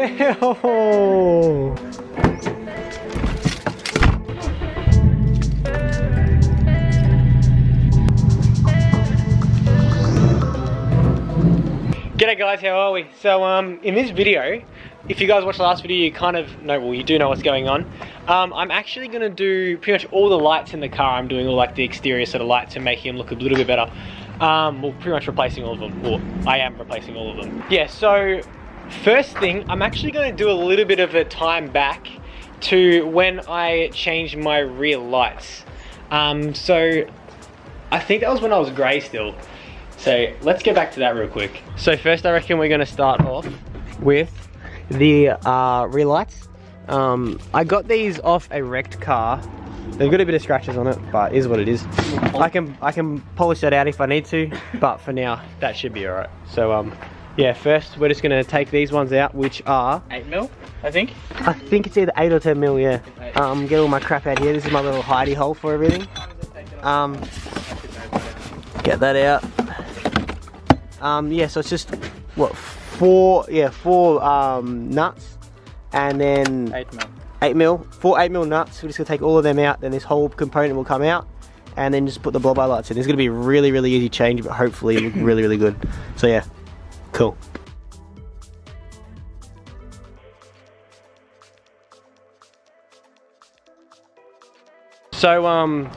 Well. G'day guys, how are we? So in this video, if you guys watched the last video, you kind of know, well, you do know what's going on. I'm actually going to do pretty much all the lights in the car. I'm doing all like the exterior sort of lights and making them look a little bit better. Well, pretty much replacing all of them, or I am replacing all of them. Yeah, so first thing, I'm actually going to do a little bit of a time back to when I changed my rear lights. So I think that was when I was grey still. So let's get back to that real quick. So first I reckon we're going to start off with the Relights. I got these off a wrecked car. They've got a bit of scratches on it, but it is what it is. I can polish that out if I need to, but for now that should be alright. So yeah, first we're just going to take these ones out, which are 8mm, I think. I think it's either 8 or 10mm, yeah. Get all my crap out here. This is my little hidey hole for everything. Get that out. Yeah, so it's just what, four nuts, and then 8mm, 4 8mm nuts. We're just gonna take all of them out, then this whole component will come out, and then just put the blow by lights in. It's gonna be really easy change, but hopefully look really good. So yeah, cool. So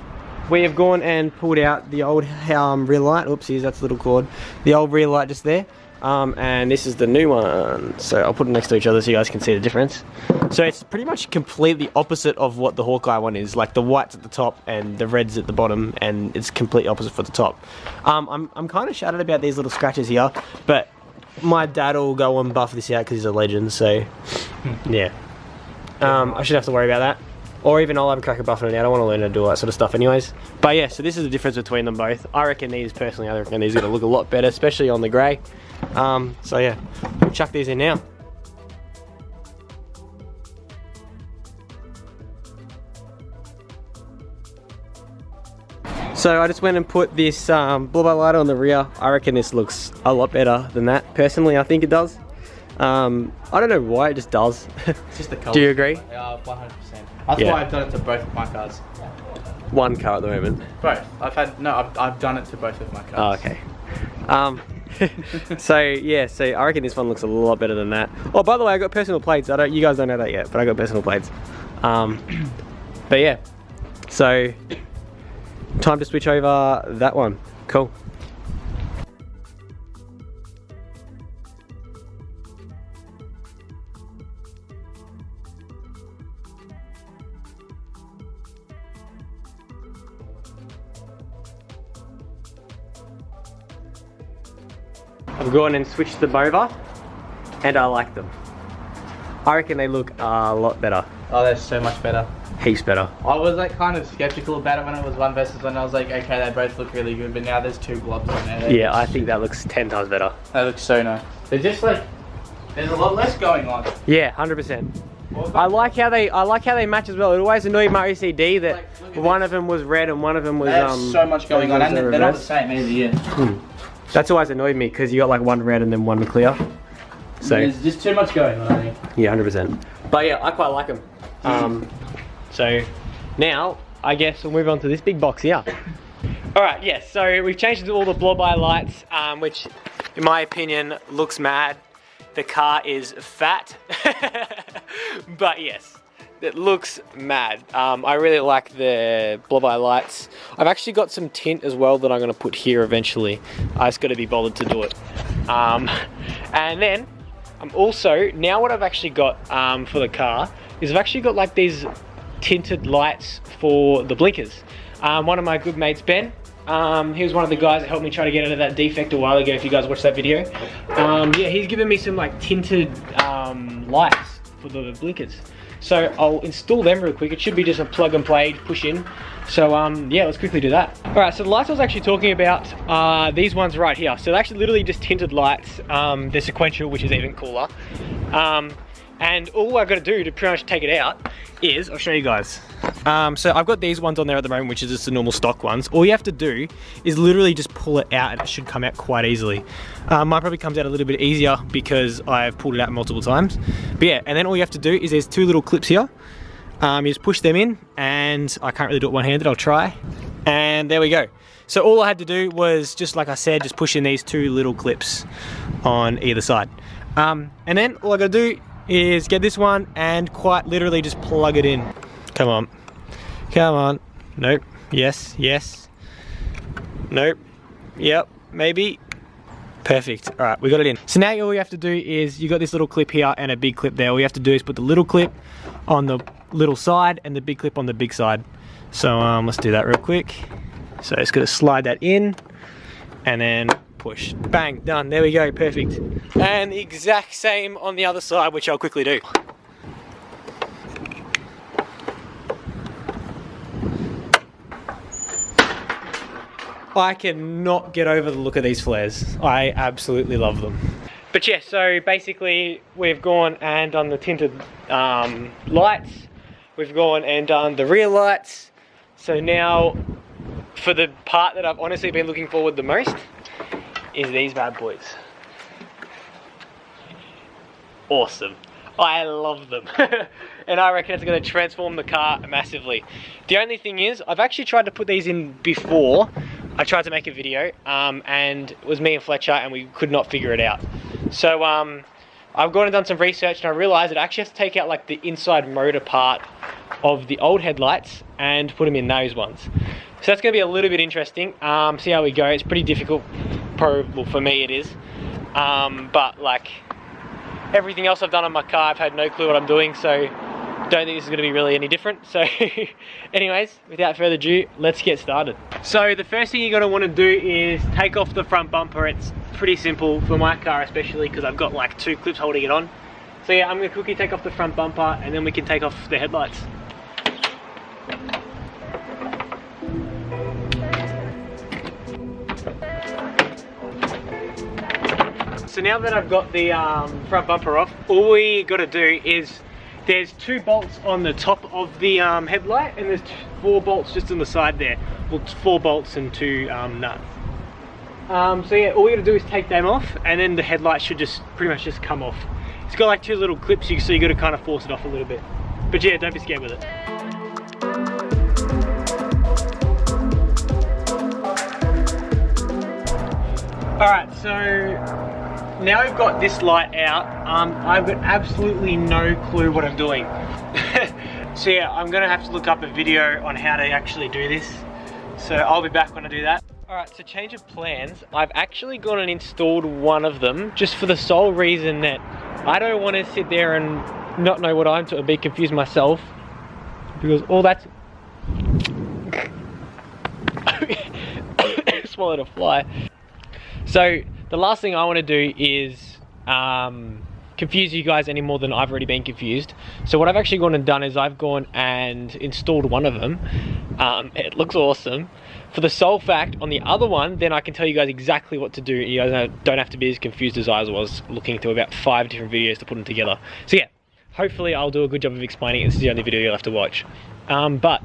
we have gone and pulled out the old rear light. Oopsies, that's a little cord. The old rear light just there. And this is the new one. So I'll put them next to each other so you guys can see the difference. So it's pretty much completely opposite of what the Hawkeye one is. Like the white's at the top and the red's at the bottom, and it's completely opposite for the top. I'm kind of shattered about these little scratches here, but my dad will go and buff this out because he's a legend. So yeah, I shouldn't have to worry about that. Or even I'll have a crack at buffing it out. I want to learn how to do all that sort of stuff anyways. But yeah, so this is the difference between them both. I reckon these, personally, I reckon these are going to look a lot better, especially on the grey. So yeah, we'll chuck these in now. So I just went and put this blow-by lighter on the rear. I reckon this looks a lot better than that. Personally, I think it does. I don't know why, it just does. It's just the colour. Do you agree? Yeah, 100%. That's why I've done it to both of my cars. One car at the moment. Both. I've done it to both of my cars. Oh, okay. So yeah, so I reckon this one looks a lot better than that. Oh, by the way, I got personal plates. You guys don't know that yet, but I got personal plates. But yeah, so time to switch over that one. Cool. I've gone and switched them over, and I like them. I reckon they look a lot better. Oh, they're so much better. Heaps better. I was like kind of skeptical about it when it was one versus one. I was like, okay, they both look really good, but now there's two globs on there. Yeah, I think that looks 10 times better. They look so nice. They're just like, there's a lot less going on. Yeah, 100%. I like how they match as well. It always annoyed my OCD that like, one of them was red and one of them was There's so much going on, and they're not the same either. Yeah. That's always annoyed me because you got like one red and then one clear. So there's just too much going on, I think. Yeah, 100%. But yeah, I quite like them. So now I guess we'll move on to this big box here. All right, yes. Yeah, so we've changed all the blow-by lights, which, in my opinion, looks mad. The car is fat, but yes, it looks mad. I really like the blow-by lights. I've actually got some tint as well that I'm going to put here eventually. I just got to be bothered to do it. And then I'm also, now what I've actually got for the car is I've actually got like these tinted lights for the blinkers. One of my good mates, Ben, he was one of the guys that helped me try to get out of that defect a while ago, if you guys watched that video. Yeah, he's given me some like tinted lights for the blinkers. So I'll install them real quick. It should be just a plug and play, push in. So yeah, let's quickly do that. All right, so the lights I was actually talking about are these ones right here. So they're actually literally just tinted lights. They're sequential, which is even cooler. And all I've got to do to pretty much take it out is, I'll show you guys. So I've got these ones on there at the moment, which is just the normal stock ones. All you have to do is literally just pull it out and it should come out quite easily. Mine probably comes out a little bit easier because I've pulled it out multiple times. But yeah, and then all you have to do is there's two little clips here. You just push them in, and I can't really do it one-handed, I'll try. And there we go. So all I had to do was, just like I said, just push in these two little clips on either side. And then all I gotta do is get this one and quite literally just plug it in. Come on. Come on. Nope. Yes. Yes. Nope. Yep. Maybe. Perfect. All right, we got it in. So now all you have to do is, you got this little clip here and a big clip there. All you have to do is put the little clip on the little side and the big clip on the big side. So let's do that real quick. So it's gonna slide that in and then push. Bang, done. There we go, perfect. And the exact same on the other side, which I'll quickly do. I cannot get over the look of these flares. I absolutely love them. But yeah, so basically we've gone and done the tinted lights. We've gone and done the rear lights. So now, for the part that I've honestly been looking forward the most, is these bad boys. Awesome. I love them. And I reckon it's going to transform the car massively. The only thing is, I've actually tried to put these in before. I tried to make a video, and it was me and Fletcher, and we could not figure it out. So I've gone and done some research, and I realised that I actually have to take out like the inside motor part of the old headlights and put them in those ones. So that's going to be a little bit interesting. See how we go. It's pretty difficult. Well, for me it is. But like everything else I've done on my car, I've had no clue what I'm doing, so don't think this is going to be really any different. So anyways, without further ado, let's get started. So the first thing you're going to want to do is take off the front bumper. It's pretty simple for my car, especially because I've got like two clips holding it on. So yeah, I'm going to quickly take off the front bumper and then we can take off the headlights. So now that I've got the front bumper off, all we got to do is, there's two bolts on the top of the headlight, and there's four bolts just on the side there. Well, 4 bolts and 2 nuts. So yeah, all we gotta do is take them off, and then the headlight should just pretty much just come off. It's got like 2 little clips, so you gotta kind of force it off a little bit. But yeah, don't be scared with it. Alright, so now we've got this light out, I've got absolutely no clue what I'm doing. So yeah, I'm gonna have to look up a video on how to actually do this. So I'll be back when I do that. Alright, so change of plans. I've actually gone and installed one of them, just for the sole reason that I don't want to sit there and not know what I'm doing, be confused myself. Because all that's... swallowed a fly. So the last thing I want to do is confuse you guys any more than I've already been confused. So what I've actually gone and done is I've gone and installed one of them. It looks awesome. For the sole fact, on the other one, then I can tell you guys exactly what to do. You guys don't have to be as confused as I was looking through about 5 different videos to put them together. So yeah, hopefully I'll do a good job of explaining it. This is the only video you'll have to watch. But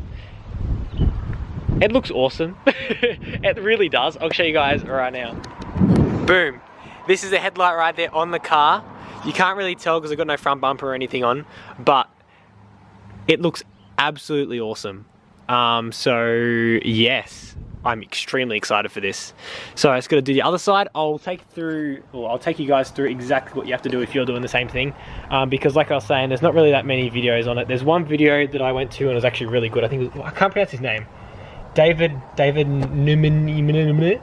it looks awesome. It really does. I'll show you guys right now. Boom. This is the headlight right there on the car. You can't really tell because I've got no front bumper or anything on, but it looks absolutely awesome. So yes, I'm extremely excited for this. So I just got to do the other side. I'll take you guys through exactly what you have to do if you're doing the same thing. Because like I was saying, there's not really that many videos on it. There's one video that I went to and it was actually really good. I think it was, I can't pronounce his name. David Newman.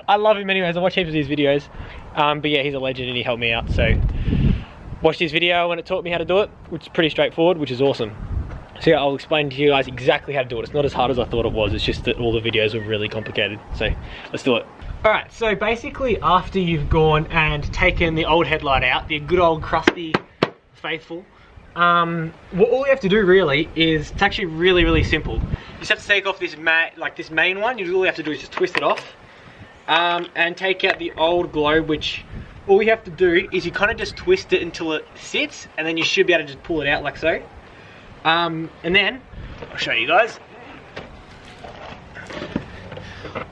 I love him anyways. I watch heaps of his videos. But yeah, he's a legend and he helped me out. So watch this video and it taught me how to do it, which is pretty straightforward, which is awesome. So yeah, I'll explain to you guys exactly how to do it. It's not as hard as I thought it was. It's just that all the videos were really complicated. So let's do it. All right, so basically after you've gone and taken the old headlight out, the good old crusty faithful, what all you have to do really is, it's actually really simple. You just have to take off this this main one. All you have to do is just twist it off and take out the old globe, which all you have to do is you kind of just twist it until it sits, and then you should be able to just pull it out like so. And then I'll show you guys.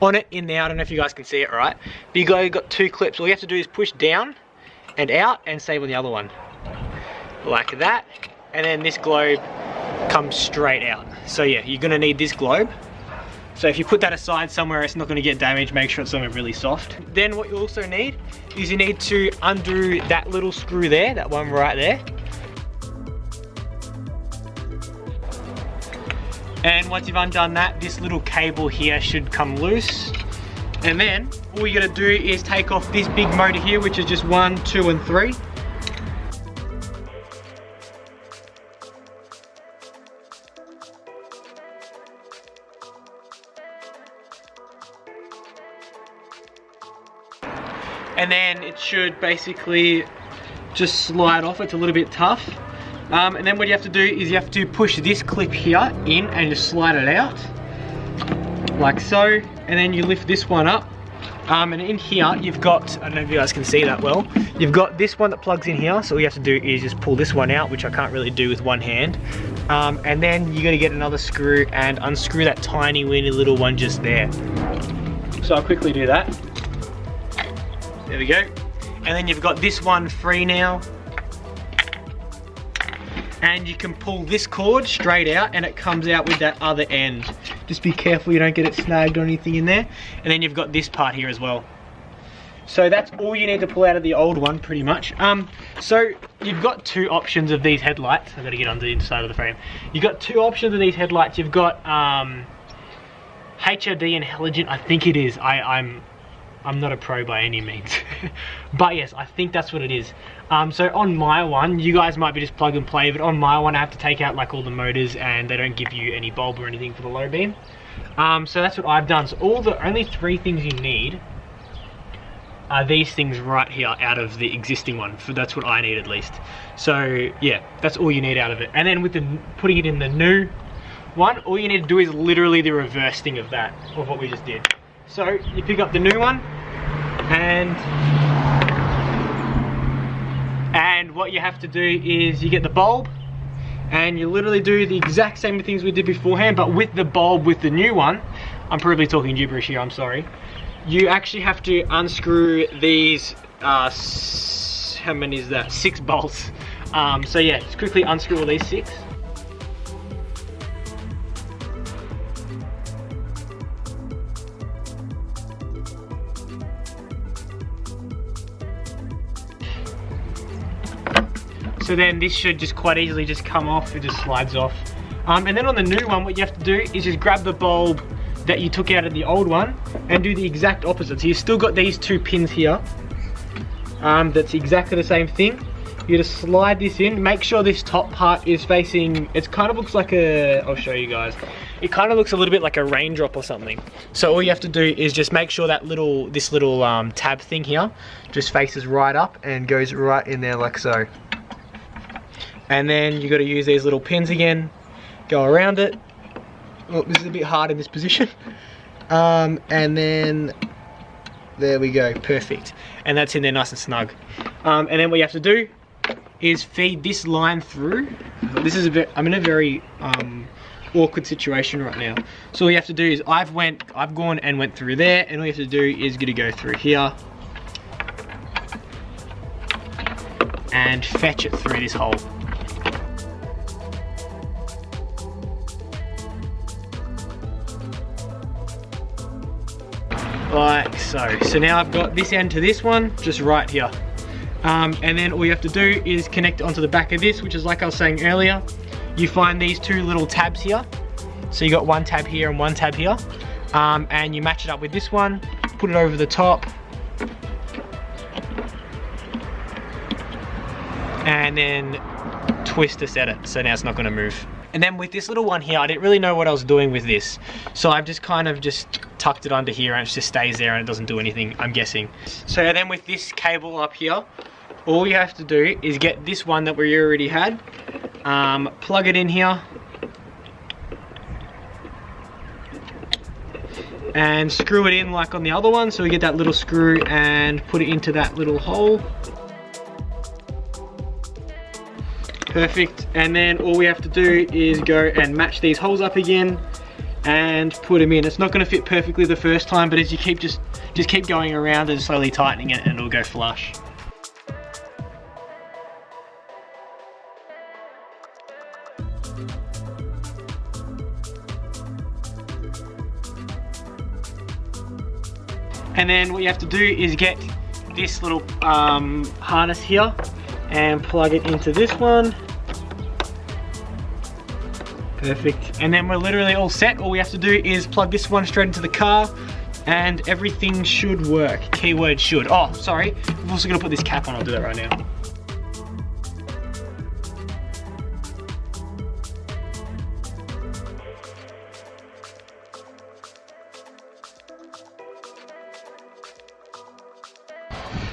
On it, in there, I don't know if you guys can see it right, but you've got 2 clips. All you have to do is push down and out and save on the other one. Like that. And then this globe comes straight out. So yeah, you're gonna need this globe. So if you put that aside somewhere it's not gonna get damaged, make sure it's somewhere really soft. Then what you also need is you need to undo that little screw there, that one right there. And once you've undone that, this little cable here should come loose. And then all you gotta do is take off this big motor here, which is just 1, 2, and 3. And then it should basically just slide off. It's a little bit tough. And then what you have to do is you have to push this clip here in and just slide it out. Like so. And then you lift this one up. And in here you've got, I don't know if you guys can see that well, you've got this one that plugs in here. So all you have to do is just pull this one out, which I can't really do with one hand. And then you got to get another screw and unscrew that tiny weeny little one just there. So I'll quickly do that. There we go. And then you've got this one free now. And you can pull this cord straight out and it comes out with that other end. Just be careful you don't get it snagged or anything in there. And then you've got this part here as well. So that's all you need to pull out of the old one pretty much. So you've got 2 options of these headlights. I've got to get under the inside of the frame. You've got 2 options of these headlights. You've got HRD and halogen, I think it is. I'm not a pro by any means. But yes, I think that's what it is. So on my one, you guys might be just plug and play, but on my one I have to take out like all the motors and they don't give you any bulb or anything for the low beam. So that's what I've done. So only 3 things you need are these things right here out of the existing one. That's what I need at least. So yeah, that's all you need out of it. And then with putting it in the new one, all you need to do is literally the reverse thing of that, of what we just did. So you pick up the new one and what you have to do is you get the bulb and you literally do the exact same things we did beforehand, but with the bulb with the new one. I'm probably talking gibberish here, I'm sorry. You actually have to unscrew these, how many is that? 6 bolts. So yeah, just quickly unscrew all these 6. So then this should just quite easily just come off, it just slides off. And then on the new one, what you have to do is just grab the bulb that you took out of the old one and do the exact opposite. So you've still got these 2 pins here. That's exactly the same thing. You just slide this in, make sure this top part is facing, it kind of looks like I'll show you guys. It kind of looks a little bit like a raindrop or something. So all you have to do is just make sure that this little tab thing here just faces right up and goes right in there like so. And then you got to use these little pins again, go around it. Oh, this is a bit hard in this position. And then there we go, perfect. And that's in there nice and snug. And then what you have to do is feed this line through. This is I'm in a very awkward situation right now. So all you have to do is I've gone and went through there, and all you have to do is gonna go through here and fetch it through this hole. Like so. So now I've got this end to this one, just right here. And then all you have to do is connect it onto the back of this, which is like I was saying earlier. You find these 2 little tabs here. So you got 1 tab here and 1 tab here. And you match it up with this one, put it over the top. And then twist to set it, so now it's not gonna move. And then with this little one here, I didn't really know what I was doing with this. So I've just kind of just tucked it under here and it just stays there and it doesn't do anything, I'm guessing. So then with this cable up here, all you have to do is get this one that we already had, plug it in here, and screw it in like on the other one. So we get that little screw and put it into that little hole. Perfect. And then all we have to do is go and match these holes up again and put them in. It's not going to fit perfectly the first time, but as you keep just keep going around and slowly tightening it, and it'll go flush. And then what you have to do is get this little harness here and plug it into this one. Perfect. And then we're literally all set. All we have to do is plug this one straight into the car and everything should work. Keyword should. Oh, sorry. I'm also gonna put this cap on. I'll do that right now.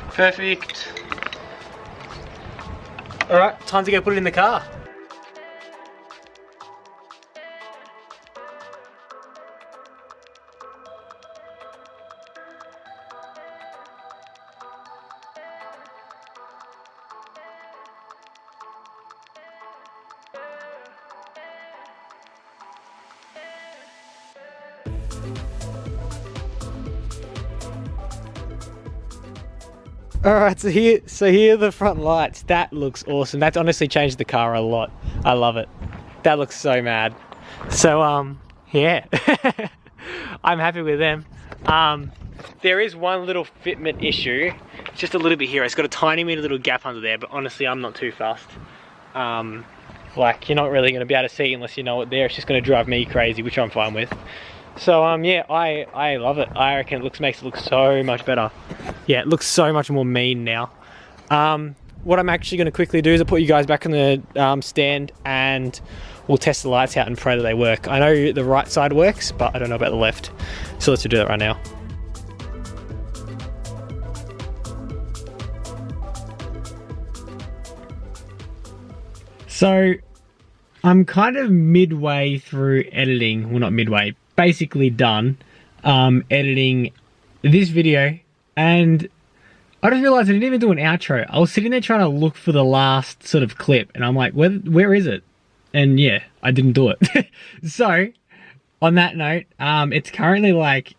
Perfect. All right, time to go put it in the car. Alright, so here are the front lights. That looks awesome. That's honestly changed the car a lot. I love it. That looks so mad. So, yeah. I'm happy with them. There is one little fitment issue. It's just a little bit here. It's got a tiny little gap under there, but honestly, I'm not too fussed. Like, you're not really going to be able to see unless you know it there. It's just going to drive me crazy, which I'm fine with. So yeah, I love it. I reckon it makes it look so much better. Yeah, it looks so much more mean now. What I'm actually going to quickly do is I'll put you guys back on the stand and we'll test the lights out and pray that they work. I know the right side works, but I don't know about the left. So let's do that right now. So I'm kind of midway through editing, well not midway, basically done editing this video, and I just realized I didn't even do an outro. I was sitting there trying to look for the last sort of clip and I'm like, where is it? And yeah, I didn't do it. So on that note, it's currently like,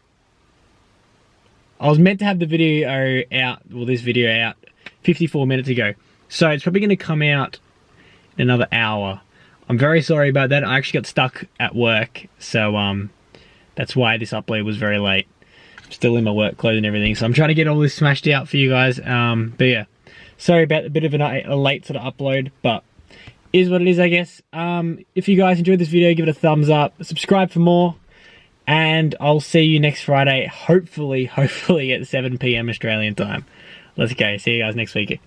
I was meant to have the video out, well this video out 54 minutes ago, so it's probably going to come out in another hour. I'm very sorry about that. I actually got stuck at work, so that's why this upload was very late. I'm still in my work clothes and everything, so I'm trying to get all this smashed out for you guys. But yeah, sorry about a bit of a late sort of upload, but is what it is, I guess. If you guys enjoyed this video, give it a thumbs up, subscribe for more, and I'll see you next Friday, hopefully at 7 PM Australian time. Let's go. See you guys next week.